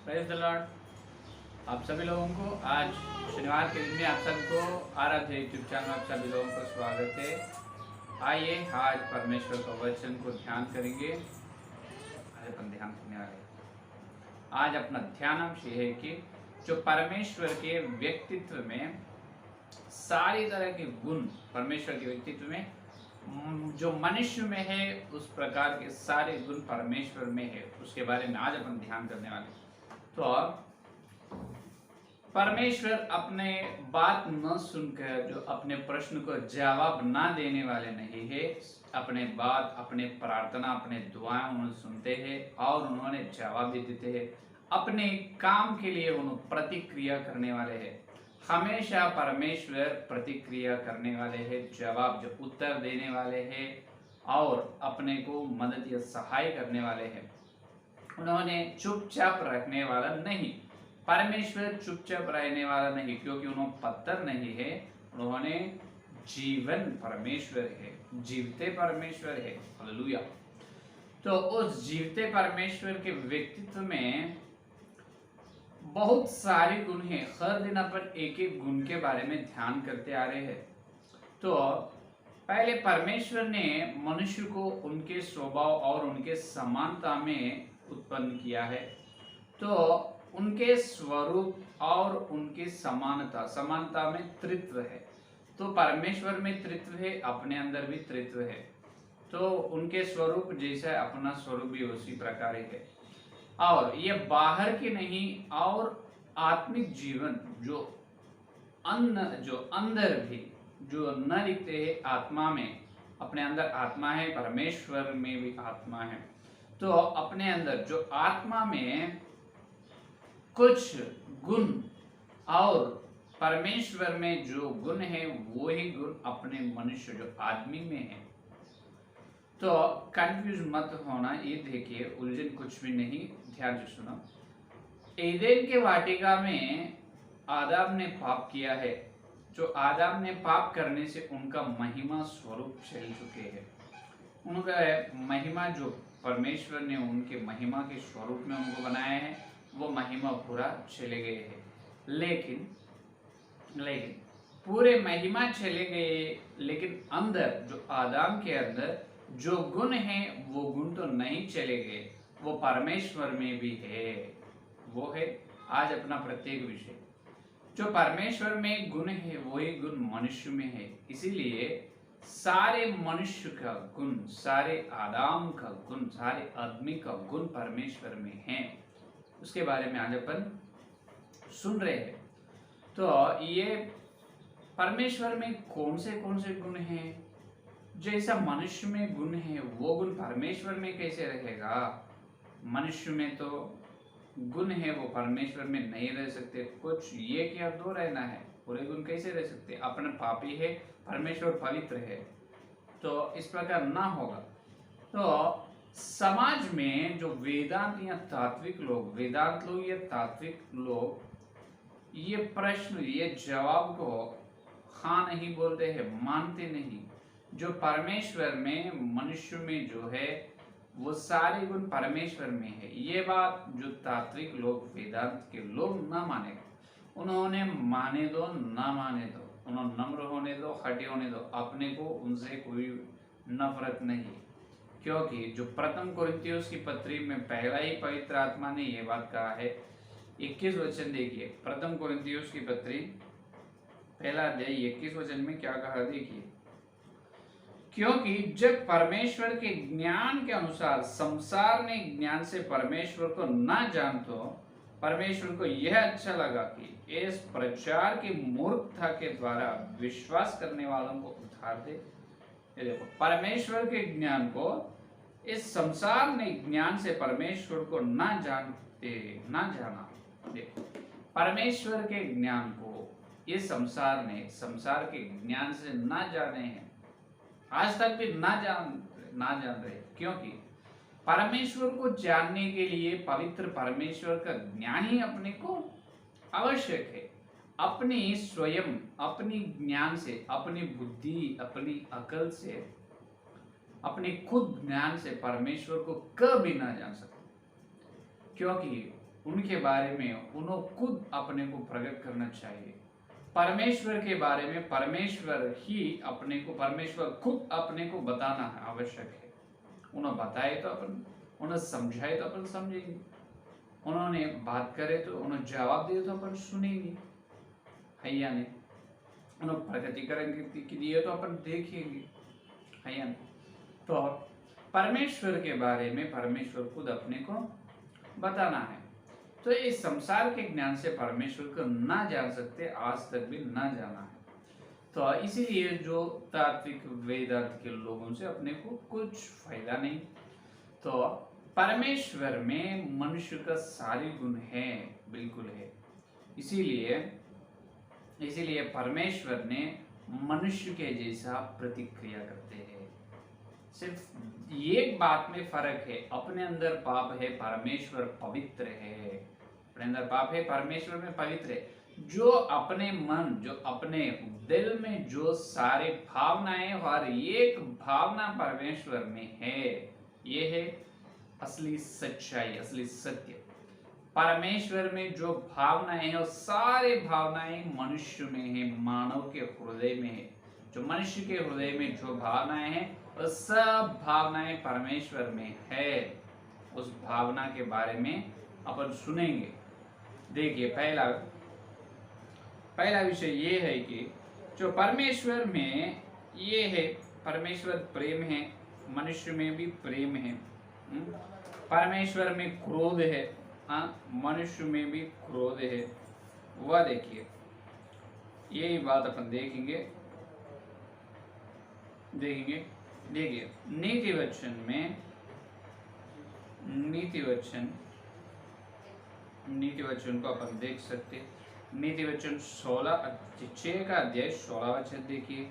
Praise the Lord. आप सभी लोगों को आज शनिवार के दिन में आप सबको आराध्य यूट्यूब चैनल आप सभी लोगों का स्वागत है। आइए आज परमेश्वर का वचन को ध्यान करेंगे। आज अपन ध्यान करने वाले हैं। आज अपना ध्यानांश ये है कि जो परमेश्वर के व्यक्तित्व में सारी तरह के गुण, परमेश्वर के व्यक्तित्व में जो मनुष्य में है उस प्रकार के सारे गुण परमेश्वर में है, उसके बारे में आज अपन ध्यान करने वाले हैं। तो परमेश्वर अपने बात न सुनकर जो अपने प्रश्न को जवाब ना देने वाले नहीं है। अपने बात, अपने प्रार्थना, अपने दुआएं उन्होंने सुनते हैं और उन्होंने जवाब भी देते हैं। अपने काम के लिए उन्होंने प्रतिक्रिया करने वाले हैं। हमेशा परमेश्वर प्रतिक्रिया करने वाले हैं, जवाब जो उत्तर देने वाले हैं और अपने को मदद या सहाय करने वाले हैं। उन्होंने चुपचाप रखने वाला नहीं। परमेश्वर चुपचाप रहने वाला नहीं, क्योंकि उन्होंने पत्थर नहीं है, उन्होंने जीवन परमेश्वर है, जीवते परमेश्वर है। हालेलुया। तो उस जीवते परमेश्वर के व्यक्तित्व में बहुत सारे गुण हैं। हर दिन अपन एक एक गुण के बारे में ध्यान करते आ रहे हैं। तो पहले परमेश्वर ने मनुष्य को उनके स्वभाव और उनके समानता में उत्पन्न किया है। तो उनके स्वरूप और उनकी समानता में त्रित्व है। तो परमेश्वर में त्रित्व है, अपने अंदर भी त्रित्व है। तो उनके स्वरूप जैसा अपना स्वरूप भी उसी प्रकार है। और ये बाहर की नहीं, और आत्मिक जीवन जो अंदर भी जो न दिखते हैं, आत्मा में, अपने अंदर आत्मा है, परमेश्वर में भी आत्मा है। तो अपने अंदर जो आत्मा में कुछ गुण और परमेश्वर में जो गुण है वो ही गुण अपने मनुष्य जो आदमी में है। तो कंफ्यूज मत होना, ये देखिए उलझन कुछ भी नहीं, ध्यान से सुनो। एदेन के वाटिका में आदम ने पाप किया है। जो आदम ने पाप करने से उनका महिमा स्वरूप चल चुके हैं। उनका महिमा जो परमेश्वर ने उनके महिमा के स्वरूप में उनको बनाया है, वो महिमा पूरा चले गए हैं। लेकिन पूरे महिमा चले गए, लेकिन अंदर जो आदम के अंदर जो गुण है वो गुण तो नहीं चले गए, वो परमेश्वर में भी है। वो है आज अपना प्रत्येक विषय। जो परमेश्वर में गुण है वही गुण मनुष्य में है। इसीलिए सारे मनुष्य का गुण, सारे आदम का गुण, सारे आदमी का गुण परमेश्वर में है। उसके बारे में आज अपन सुन रहे हैं। तो ये परमेश्वर में कौन से गुण हैं? जैसा मनुष्य में गुण है वो गुण परमेश्वर में कैसे रहेगा? मनुष्य में तो गुण है वो परमेश्वर में नहीं रह सकते। कुछ ये क्या दो रहना है, पूरे गुण कैसे रह सकते? अपना पापी है, परमेश्वर पवित्र है, तो इस प्रकार ना होगा। तो समाज में जो वेदांत या तात्विक लोग ये प्रश्न, ये जवाब को हाँ नहीं बोलते हैं, मानते नहीं। जो परमेश्वर में मनुष्य में जो है वो सारे गुण परमेश्वर में है, ये बात जो तात्विक लोग, वेदांत के लोग ना मानेगा। उन्होंने माने दो ना माने दो, उन्होंने नम्र होने दो, हटे होने दो, अपने को उनसे कोई नफरत नहीं। क्योंकि जो प्रथम कोरिन्थियोस की पत्री में पहला ही पवित्र आत्मा ने ये बात कहा है। 21 वचन देखिए, प्रथम कोरिन्थियोस की पत्री पहला अध्याय 21 वचन में क्या कहा देखिए। क्योंकि जब परमेश्वर के ज्ञान के अनुसार संसार ने ज्ञान से परमेश्वर को ना जान, तो परमेश्वर को यह अच्छा लगा कि इस प्रचार की मूर्खता के द्वारा विश्वास करने वालों को उद्धार दे। ये देखो, परमेश्वर के ज्ञान को इस संसार ने ज्ञान से परमेश्वर को ना जाना। देखो, परमेश्वर के ज्ञान को इस संसार के ज्ञान से ना जाने हैं, आज तक भी ना जान रहे। क्योंकि परमेश्वर को जानने के लिए पवित्र परमेश्वर का ज्ञान ही अपने को आवश्यक है। अपनी स्वयं, अपनी ज्ञान से, अपनी बुद्धि, अपनी अकल से, अपने खुद ज्ञान से परमेश्वर को कभी ना जान सकते। क्योंकि उनके बारे में उन्हें खुद अपने को प्रकट करना चाहिए। परमेश्वर के बारे में परमेश्वर खुद अपने को बताना आवश्यक है। उन्हें बताए तो अपन, उन्हें समझाए तो अपन समझेंगे, उन्होंने बात करे तो उन्हें जवाब दिए तो अपन सुनेंगे, है या नहीं। उन्हें प्रकटीकरण दिए तो अपन देखेंगे, है या नहीं। तो परमेश्वर के बारे में परमेश्वर खुद अपने को बताना है। तो इस संसार के ज्ञान से परमेश्वर को ना जान सकते, आज तक भी ना जाना है। तो इसीलिए जो तात्विक वेदांत के लोगों से अपने को कुछ फायदा नहीं। तो परमेश्वर में मनुष्य का सारे गुण है, बिल्कुल है। इसीलिए परमेश्वर ने मनुष्य के जैसा प्रतिक्रिया करते हैं। सिर्फ एक बात में फर्क है, अपने अंदर पाप है, परमेश्वर पवित्र है। अपने अंदर पाप है, परमेश्वर में पवित्र है। जो अपने मन, जो अपने दिल में जो सारे भावनाएं, हर एक भावना परमेश्वर में है, ये है असली सच्चाई, असली सत्य। परमेश्वर में जो भावनाएं हैं, वो सारे भावनाएं मनुष्य में है, मानव के हृदय में है। जो मनुष्य के हृदय में जो भावनाएं हैं, वो सब भावनाएं परमेश्वर में है। उस भावना के बारे में अपन सुनेंगे। देखिए, पहला विषय ये है कि जो परमेश्वर में ये है, परमेश्वर प्रेम है, मनुष्य में भी प्रेम है। परमेश्वर में क्रोध है, मनुष्य में भी क्रोध है। वह देखिए, यही बात अपन देखेंगे। देखिए, नीति वचन को अपन देख सकते। नीति वचन 6 का अध्याय 16 वचन देखिए।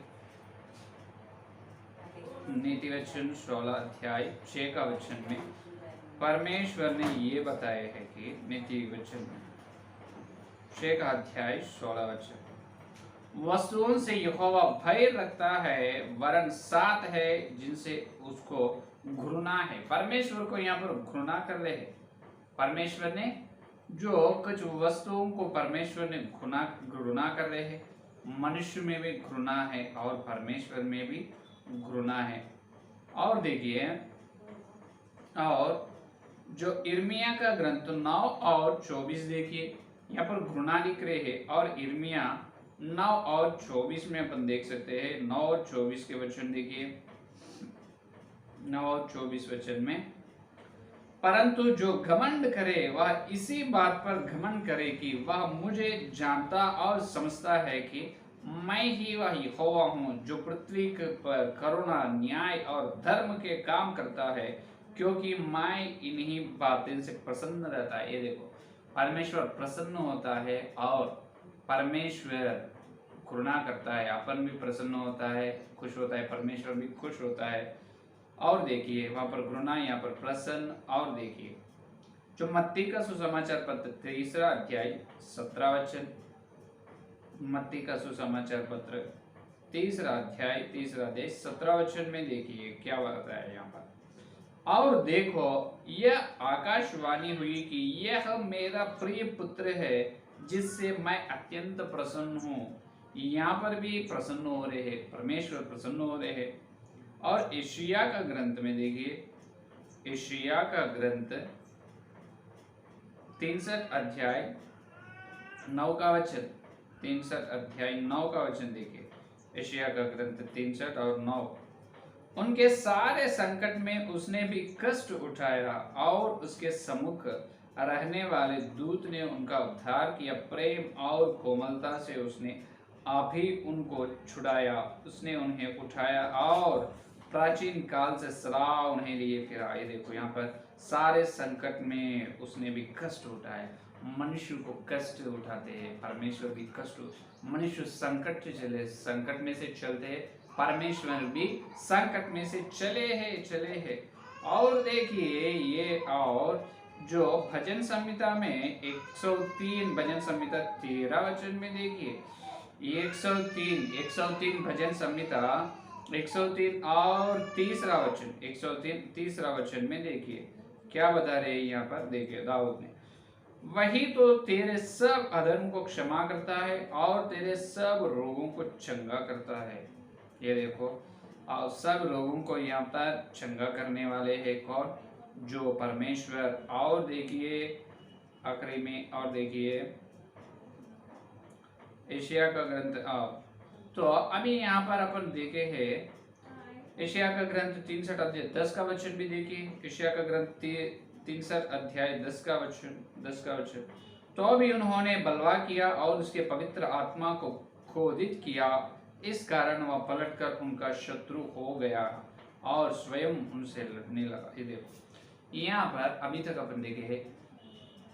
नीति वचन 16 अध्याय 6 का वचन में परमेश्वर ने ये बताया है कि नीति वचन 6 का अध्याय 16 वचन, वस्तुओं से यहोवा भय रखता है, वरन 7 है जिनसे उसको घृणा है। परमेश्वर को यहाँ पर घृणा कर रहे हैं। परमेश्वर ने जो कुछ वस्तुओं को परमेश्वर ने घृणा कर रहे हैं, मनुष्य में भी घृणा है और परमेश्वर में भी घृणा है। और देखिए, और जो इर्मिया का ग्रंथ 9 और 24 देखिए, यहाँ पर घृणा लिख रहे हैं। और इर्मिया 9 और 24 में अपन देख सकते हैं। 9 और 24 के वचन देखिए। 9 और 24 वचन में, परंतु जो घमंड करे वह इसी बात पर घमंड करे कि वह मुझे जानता और समझता है कि मैं ही वह यहोवा हूँ, जो पृथ्वी पर करुणा, न्याय और धर्म के काम करता है, क्योंकि मैं इन्हीं बातें से प्रसन्न रहता है। ये देखो, परमेश्वर प्रसन्न होता है और परमेश्वर घृणा करता है। अपन भी प्रसन्न होता है, खुश होता है, परमेश्वर भी खुश होता है। और देखिए, वहां पर घृणा, यहाँ पर प्रसन्न। और देखिए, जो मत्ती का सुसमाचार पत्र 3 अध्याय 17 वचन, मत्ती का सुसमाचार पत्र 3 अध्याय 17 वचन में देखिए क्या बताया है यहाँ पर। और देखो, यह आकाशवाणी हुई कि यह मेरा प्रिय पुत्र है, जिससे मैं अत्यंत प्रसन्न हूँ। यहाँ पर भी प्रसन्न हो रहे हैं, परमेश्वर प्रसन्न हो रहे हैं। और एशिया का ग्रंथ में देखिए, एशिया का ग्रंथ 63 अध्याय 9 का वचन, 63 अध्याय 9 का वचन देखिए। एशिया का ग्रंथ 63 और 9, उनके सारे संकट में उसने भी कष्ट उठाया और उसके सम्मुख रहने वाले दूत ने उनका उद्धार किया। प्रेम और कोमलता से उसने अभी उनको छुड़ाया, उसने उन्हें उठाया और प्राचीन काल से सदा उन्हें लिए फिरा। ये देखो, यहाँ पर सारे संकट में उसने भी कष्ट उठाया। मनुष्य को कष्ट उठाते हैं, परमेश्वर भी कष्ट। मनुष्य संकट में से चलते हैं, परमेश्वर भी संकट में से चले हैं। और देखिए, ये और जो भजन संहिता में 103, भजन संहिता 13 वचन में देखिए, 103 भजन संहिता 103 और 3 वचन, 103 3 वचन में देखिए क्या बता रहे हैं यहाँ पर। देखिए, दाऊद ने, वही तो तेरे सब अधर्म को क्षमा करता है और तेरे सब रोगों को चंगा करता है। ये देखो, और सब रोगों को यहाँ पर चंगा करने वाले हैं कौन? जो परमेश्वर। और देखिए आखिरी में, और देखिए एशिया का ग्रंथ। तो अभी यहाँ पर अपन देखे हैं एशिया का ग्रंथ 63 अध्याय 10 का वचन भी देखिए। एशिया का ग्रंथ 63 अध्याय 10 का वचन। तो भी उन्होंने बलवा किया और उसके पवित्र आत्मा को क्रोधित किया, इस कारण वह पलटकर उनका शत्रु हो गया और स्वयं उनसे लड़ने लगा। ये देखो, यहाँ पर अभी तक अपन देखे हैं,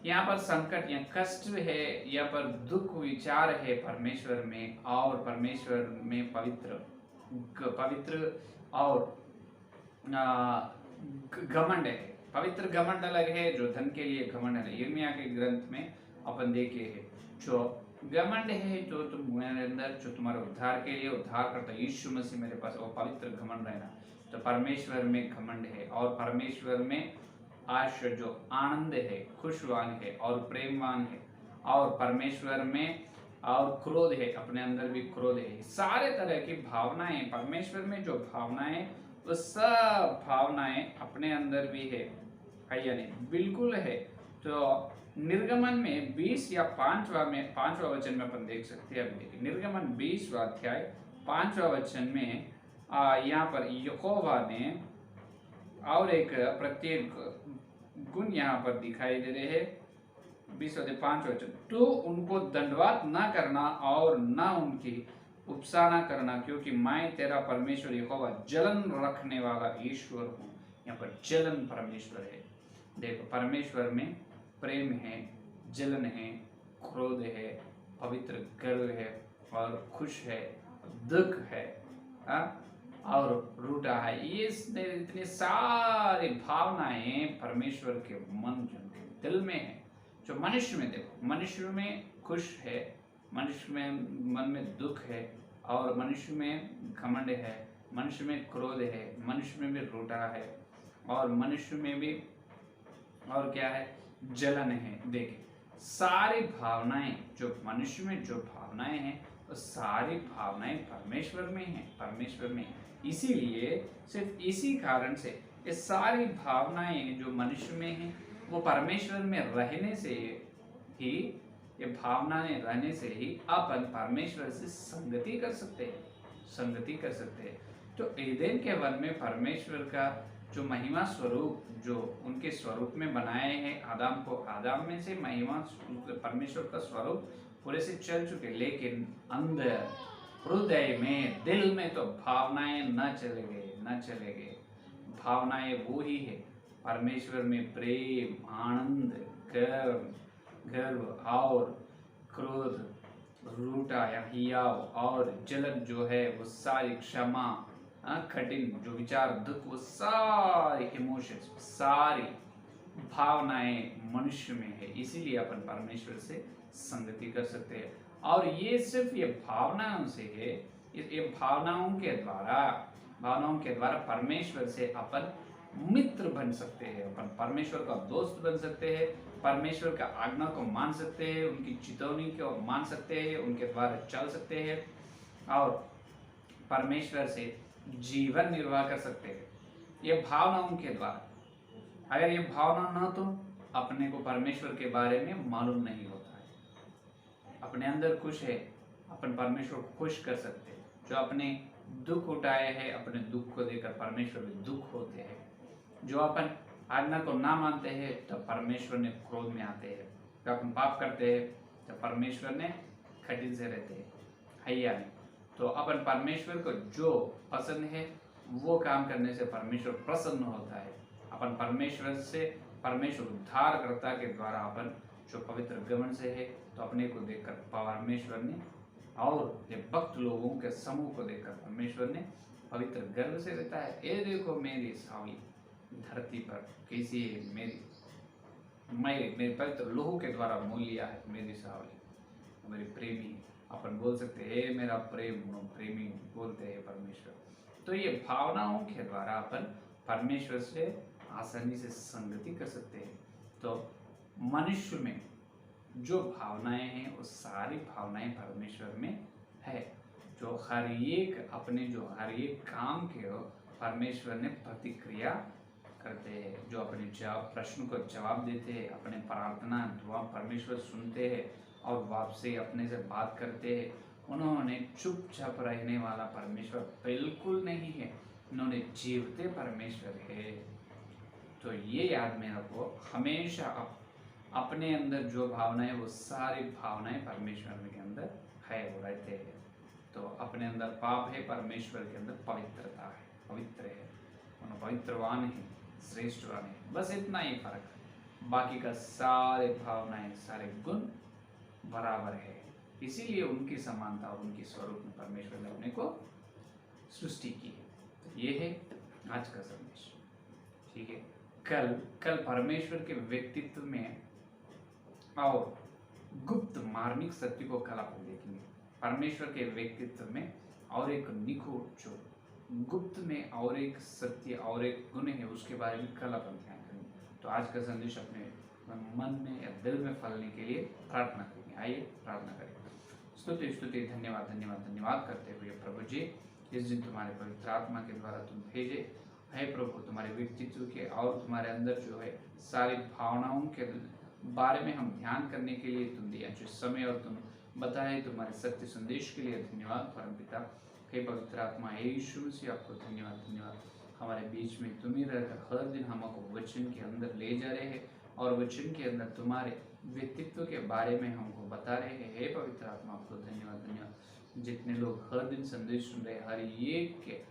यहाँ पर संकट या कष्ट है, यहाँ पर दुख विचार है परमेश्वर में, और परमेश्वर में पवित्र और घमंड है। पवित्र घमंड अलग है, जो धन के लिए घमंड है। यिर्मयाह के ग्रंथ में अपन देखे हैं, जो घमंड है जो तुम्हारे अंदर, जो तुम्हारे उद्धार के लिए उद्धार करता यीशु मसीह मेरे पास, वो पवित्र घमंड रहना। तो परमेश्वर में घमंड है, और परमेश्वर में आश जो आनंद है, खुशवान है और प्रेमवान है, और परमेश्वर में और क्रोध है, अपने अंदर भी क्रोध है। सारे तरह की भावनाएं परमेश्वर में, जो भावनाएं, वो सब भावनाएं अपने अंदर भी है या नहीं? बिल्कुल है। तो निर्गमन में 20 या 5वां वचन में अपन देख सकते हैं। अभी देखिए निर्गमन 20वां अध्याय 5वां वचन में यहाँ पर यहोवा ने और एक प्रत्येक गुण यहाँ पर दिखाई दे रहे हैं। 20:5 वचन, तो उनको दंडवत न करना और न उनकी उपसाना करना, क्योंकि मैं तेरा परमेश्वर यहोवा जलन रखने वाला ईश्वर हूँ। यहाँ पर जलन परमेश्वर है। देखो, परमेश्वर में प्रेम है, जलन है, क्रोध है, पवित्र गर्व है और खुश है, दुख है और रूठा है। ये इतनी सारी भावनाएं परमेश्वर के मन, के दिल में है। जो मनुष्य में, देखो मनुष्य में खुश है, मनुष्य में मन में दुख है, और मनुष्य में घमंड है, मनुष्य में क्रोध है, मनुष्य में भी रूठा है, और मनुष्य में भी और क्या है? जलन है। देखिए, सारी भावनाएं, जो मनुष्य में जो भावनाएं हैं, तो सारी भावनाएं परमेश्वर में हैं, परमेश्वर में। इसीलिए सिर्फ इसी कारण से ये सारी भावनाएं जो मनुष्य में हैं, वो परमेश्वर में रहने से ही, ये भावनाएं रहने से ही अपन परमेश्वर से संगति कर सकते हैं, संगति कर सकते हैं। तो एदेन के वन में परमेश्वर का जो महिमा स्वरूप, जो उनके स्वरूप में बनाए हैं आदम को, आदम में से महिमा परमेश्वर का स्वरूप पूरे से चल चुके, लेकिन अंदर हृदय में, दिल में तो भावनाएं न चले गए। भावनाएं वो ही है परमेश्वर में प्रेम, आनंद, गर्व और क्रोध, रूठा या हियाव और जलन जो है, वो सारी क्षमा, कठिन जो विचार, दुख, वो सारे इमोशंस, सारी भावनाएं मनुष्य में है। इसीलिए अपन परमेश्वर से संगति कर सकते हैं। और ये सिर्फ ये भावनाओं से है, ये भावनाओं के द्वारा परमेश्वर से अपन मित्र बन सकते हैं, अपन परमेश्वर का दोस्त बन सकते हैं, परमेश्वर का आज्ञा को मान सकते हैं, उनकी चेतावनी को मान सकते हैं, उनके द्वारा चल सकते हैं, और परमेश्वर से जीवन निर्वाह कर सकते हैं, ये भावनाओं के द्वारा। अगर ये भावना न, तो अपने को परमेश्वर के बारे में मालूम नहीं होता है। अपने अंदर खुश है, अपन परमेश्वर को खुश कर सकते हैं। जो अपने दुख उठाए हैं, अपने दुख को देकर परमेश्वर में दुख होते हैं। जो अपन आज्ञा को ना मानते हैं, तो परमेश्वर ने क्रोध में आते हैं। जब अपन पाप करते हैं, तो परमेश्वर ने कठिन से रहते हैं, है या नहीं? तो अपन परमेश्वर को जो पसंद है वो काम करने से परमेश्वर प्रसन्न होता है। अपन परमेश्वर उद्धारकर्ता के द्वारा अपन जो पवित्र गमन से है, तो अपने को देखकर परमेश्वर ने, और ये भक्त लोगों के समूह को देखकर परमेश्वर ने पवित्र गर्व से रहता है। ये देखो मेरी सावली धरती पर कैसी है, मेरे पवित्र लोहू के द्वारा मोल लिया है मेरी सावली, मेरी प्रेमी। अपन बोल सकते हैं मेरा प्रेमी बोलते हैं परमेश्वर। तो ये भावनाओं के द्वारा अपन परमेश्वर से आसानी से संगति कर सकते हैं। तो मनुष्य में जो भावनाएं हैं वो सारी भावनाएं परमेश्वर में है। जो हर एक अपने जो हर एक काम के हो परमेश्वर ने प्रतिक्रिया करते हैं। जो अपने प्रश्न को जवाब देते हैं, अपने प्रार्थना दुआ परमेश्वर सुनते हैं और वापसी अपने से बात करते हैं। उन्होंने चुपचाप रहने वाला परमेश्वर बिल्कुल नहीं है, उन्होंने जीवते परमेश्वर है। तो ये याद में रखो, हमेशा अपने अंदर जो भावनाएं वो सारी भावनाएं परमेश्वर के अंदर है, वो रहते हैं। तो अपने अंदर पाप है, परमेश्वर के अंदर पवित्रता है, पवित्र है, पवित्रवान है, श्रेष्ठवान है। बस इतना ही फर्क है, बाकी का सारे भावनाएं सारे गुण बराबर है। इसीलिए उनकी समानता और उनके स्वरूप में परमेश्वर ने अपने को सृष्टि की है। तो ये है आज का संदेश। ठीक है, कल परमेश्वर के व्यक्तित्व में और गुप्त मार्मिक सत्य को कल अपन देखेंगे। परमेश्वर के व्यक्तित्व में और एक निखोड़ जो गुप्त में और एक सत्य और एक गुण है, उसके बारे में कल अपन ध्यान करेंगे। तो आज का संदेश अपने मन में या दिल में फलने के लिए प्रार्थना करेंगे। आइए प्रार्थना करें। स्तुति स्तुति धन्यवाद धन्यवाद धन्यवाद करते हुए प्रभु जी, इस दिन तुम्हारे पवित्र आत्मा के द्वारा तुम भेजे है प्रभु, तुम्हारे व्यक्तित्व के और तुम्हारे अंदर जो है सारी भावनाओं के बारे में हम ध्यान करने के लिए तुम दिया जो समय और तुम बताए तुम्हारे सत्य संदेश के लिए धन्यवाद परम पिता। हे पवित्र आत्मा, हे यीशु मसीह, आपको धन्यवाद धन्यवाद। हमारे बीच में तुम ही रहकर हर दिन हमको वचन के अंदर ले जा रहे हैं और वचन के अंदर तुम्हारे व्यक्तित्व के बारे में हमको बता रहे हैं। हे पवित्र आत्मा, आपको धन्यवाद धन्यवाद। जितने लोग हर दिन संदेश सुन रहे, हर एक के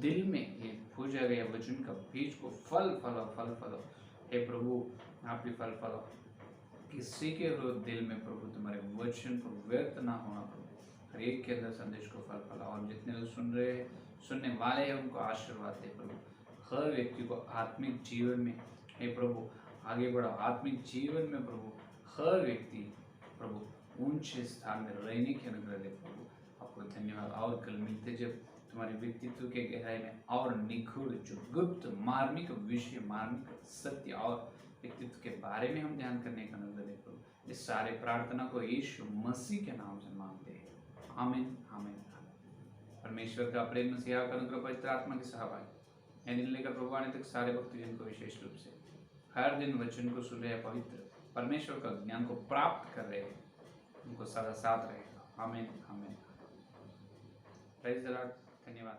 दिल में ये पूजा गया वचन का बीज को फल फलो फल फलो। हे प्रभु, आप भी फल फलो, किसी के दिल में प्रभु तुम्हारे वचन को व्यर्थ ना होना प्रभु। हर एक के अंदर संदेश को फल फला और जितने लोग सुन रहे हैं, सुनने वाले हैं, उनको आशीर्वाद दे प्रभु। हर व्यक्ति को आत्मिक जीवन में हे प्रभु आगे बढ़ो, आत्मिक जीवन में प्रभु हर व्यक्ति प्रभु ऊंचे स्थान में रहने की अनुग्रह दे प्रभु। आपको धन्यवाद। और कल मिलते जब तुम्हारे व्यक्तित्व के गहराई में और निखुड़ जो गुप्त मार्मिक विषय, मार्मिक सत्य और व्यक्तित्व के बारे में हम ध्यान करने का अनुग्रह दे प्रभु। इस सारे प्रार्थना को यीशु मसीह के नाम से मांगते हैं, आमीन आमीन। परमेश्वर का प्रेम, मसीहा का अनुग्रह, पवित्र आत्मा की सहभागी यानी लेकर प्रभु आने तक सारे भक्तजन को विशेष रूप से हर दिन वचन को सुन रहे, पवित्र परमेश्वर का ज्ञान को प्राप्त कर रहे हैं, उनको सदा साथ रहेगा। आमीन आमीन। Praise the Lord. धन्यवाद।